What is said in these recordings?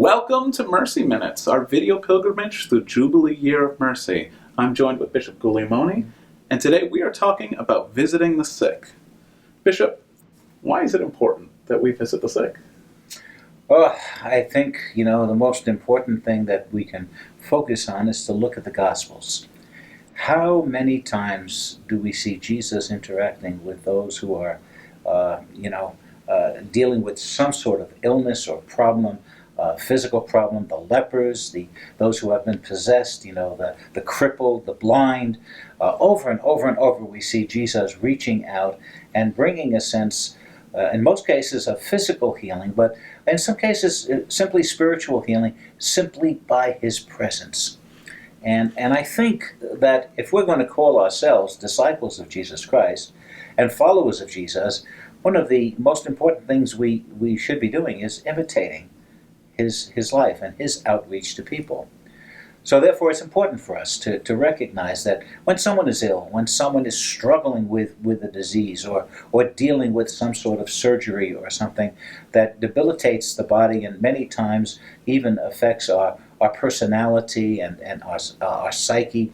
Welcome to Mercy Minutes, our video pilgrimage through Jubilee Year of Mercy. I'm joined with Bishop Guglielmone, and today we are talking about visiting the sick. Bishop, why is it important that we visit the sick? Well, I think, the most important thing that we can focus on is to look at the Gospels. How many times do we see Jesus interacting with those who are, dealing with some sort of illness or problem, physical problem, the lepers, those who have been possessed, the crippled, the blind. Over and over and over we see Jesus reaching out and bringing a sense, in most cases, of physical healing, but in some cases simply spiritual healing, simply by his presence. And I think that if we're going to call ourselves disciples of Jesus Christ and followers of Jesus, one of the most important things we should be doing is imitating his life and his outreach to people. So therefore it's important for us to recognize that when someone is ill, when someone is struggling with a disease or dealing with some sort of surgery or something that debilitates the body and many times even affects our personality and our psyche,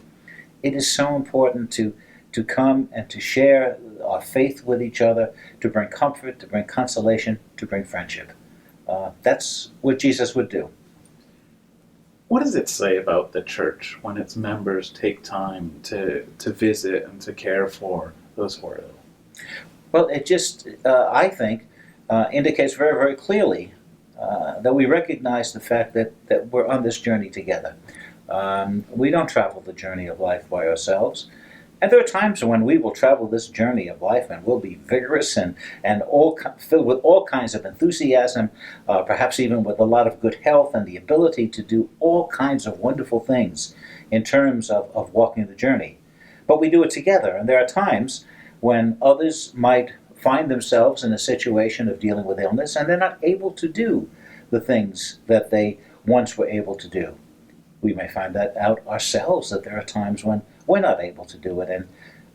it is so important to come and to share our faith with each other, to bring comfort, to bring consolation, to bring friendship. That's what Jesus would do. What does it say about the church when its members take time to visit and to care for those who are ill? Well, it just, I think, indicates very, very clearly that we recognize the fact that we're on this journey together. We don't travel the journey of life by ourselves. And there are times when we will travel this journey of life and we'll be vigorous and filled with all kinds of enthusiasm, perhaps even with a lot of good health and the ability to do all kinds of wonderful things in terms of walking the journey. But we do it together, and there are times when others might find themselves in a situation of dealing with illness and they're not able to do the things that they once were able to do. We may find that out ourselves, that there are times when we're not able to do it. And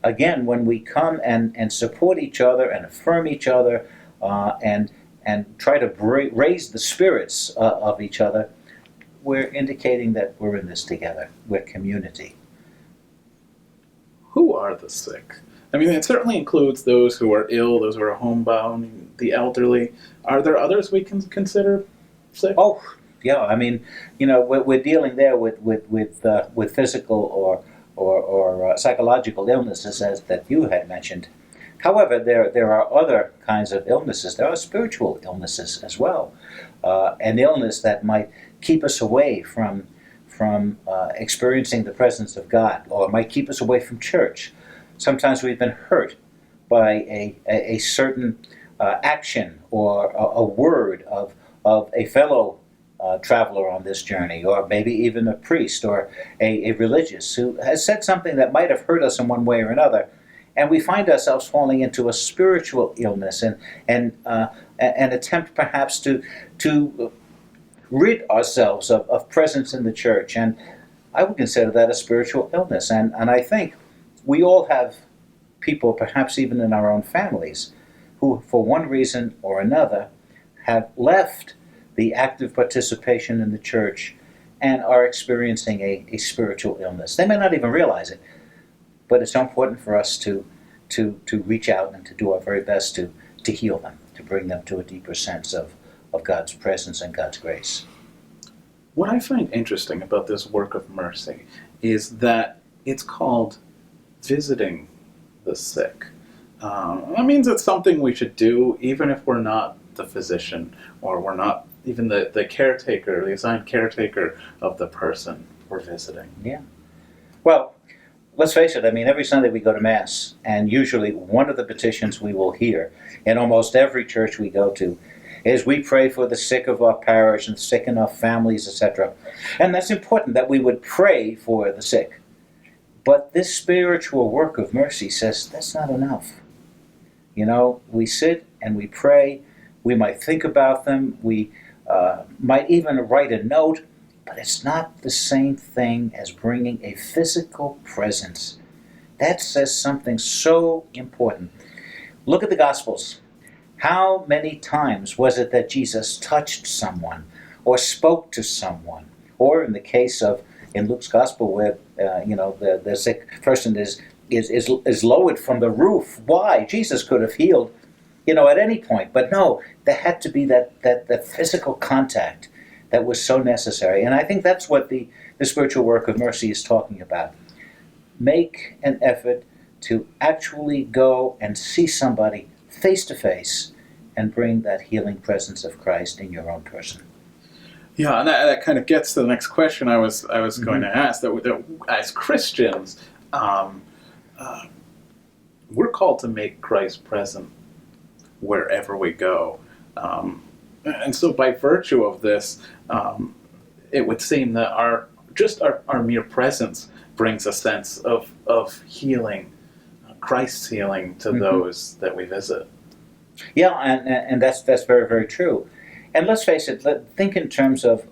again, when we come and support each other and affirm each other and try to raise the spirits of each other, we're indicating that we're in this together. We're community. Who are the sick? I mean, it certainly includes those who are ill, those who are homebound, the elderly. Are there others we can consider sick? Oh, yeah. I mean, we're dealing there with physical or psychological illnesses, as that you had mentioned. However, there are other kinds of illnesses. There are spiritual illnesses as well. An illness that might keep us away from experiencing the presence of God, or might keep us away from church. Sometimes we've been hurt by a certain action or a word of a fellow traveler on this journey, or maybe even a priest or a religious who has said something that might have hurt us in one way or another, and we find ourselves falling into a spiritual illness and attempt perhaps to rid ourselves of presence in the church. And I would consider that a spiritual illness. And I think we all have people, perhaps even in our own families, who for one reason or another have left the active participation in the church and are experiencing a spiritual illness. They may not even realize it, but it's so important for us to reach out and to do our very best to heal them, to bring them to a deeper sense of God's presence and God's grace. What I find interesting about this work of mercy is that it's called visiting the sick. That means it's something we should do even if we're not the physician, or we're not even the caretaker, the assigned caretaker of the person we're visiting. Yeah. Well, let's face it, I mean, every Sunday we go to Mass, and usually one of the petitions we will hear in almost every church we go to is we pray for the sick of our parish and the sick in our families, etc. And that's important that we would pray for the sick. But this spiritual work of mercy says that's not enough. We sit and we pray. We might think about them. We might even write a note, but it's not the same thing as bringing a physical presence. That says something so important. Look at the Gospels. How many times was it that Jesus touched someone or spoke to someone. Or in the case of, in Luke's gospel, where the sick person is lowered from the roof. Why? Jesus could have healed, at any point. But no, there had to be that physical contact that was so necessary. And I think that's what the spiritual work of mercy is talking about. Make an effort to actually go and see somebody face to face and bring that healing presence of Christ in your own person. Yeah, and that kind of gets to the next question I was going to ask. That as Christians, we're called to make Christ present wherever we go, and so by virtue of this, it would seem that our mere presence brings a sense of healing, Christ's healing to those that we visit. Yeah, and that's very, very true. And let's face it, think in terms of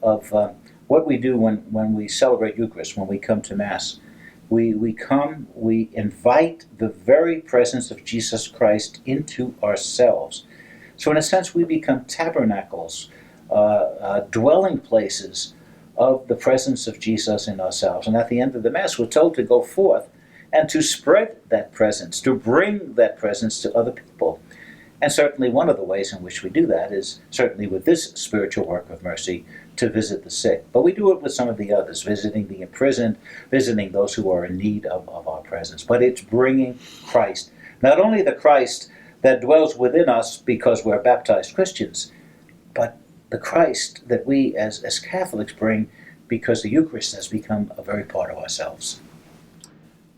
what we do when we celebrate Eucharist, when we come to Mass. We come, we invite the very presence of Jesus Christ into ourselves. So in a sense, we become tabernacles, dwelling places of the presence of Jesus in ourselves. And at the end of the Mass, we're told to go forth and to spread that presence, to bring that presence to other people. And certainly one of the ways in which we do that is certainly with this spiritual work of mercy, to visit the sick. But we do it with some of the others, visiting the imprisoned, visiting those who are in need of our presence. But it's bringing Christ. Not only the Christ that dwells within us because we're baptized Christians, but the Christ that we as Catholics bring because the Eucharist has become a very part of ourselves.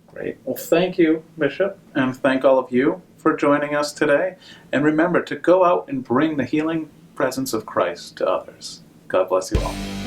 Great. Well, thank you, Bishop, and thank all of you for joining us today. And remember to go out and bring the healing presence of Christ to others. God bless you all.